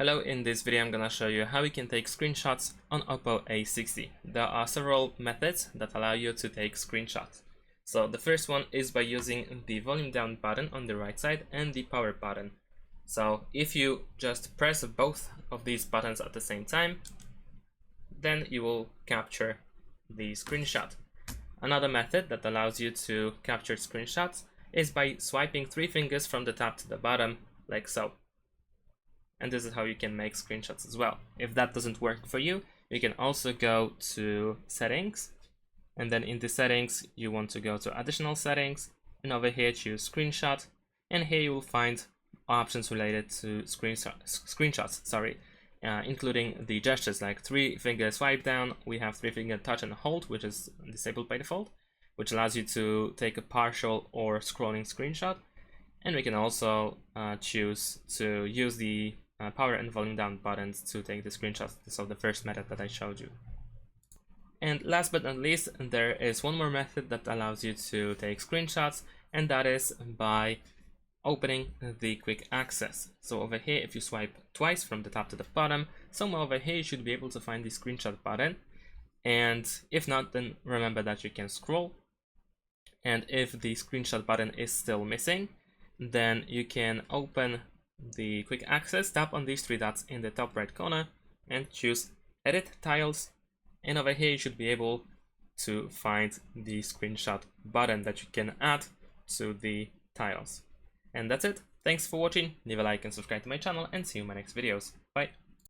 Hello, in this video I'm gonna show you how you can take screenshots on OPPO A60. There are several methods that allow you to take screenshots. So the first one is by using the volume down button on the right side and the power button. So if you just press both of these buttons at the same time, then you will capture the screenshot. Another method that allows you to capture screenshots is by swiping 3 fingers from the top to the bottom, like so. And this is how you can make screenshots as well. If that doesn't work for you, you can also go to settings, and then in the settings you want to go to additional settings, and over here choose screenshot, and here you will find options related to screenshots, including the gestures like 3-finger swipe down. We have 3-finger touch and hold, which is disabled by default, which allows you to take a partial or scrolling screenshot. And we can also choose to use the power and volume down buttons to take the screenshots. So the first method that I showed you. And last but not least, there is one more method that allows you to take screenshots, and that is by opening the quick access. So over here, if you swipe twice from the top to the bottom, somewhere over here you should be able to find the screenshot button. And if not, then remember that you can scroll. And if the screenshot button is still missing, then you can open the quick access, tap on these 3 dots in the top right corner and choose edit tiles, and over here you should be able to find the screenshot button that you can add to the tiles. And that's it. Thanks for watching. Leave a like and subscribe to my channel, and see you in my next videos. Bye.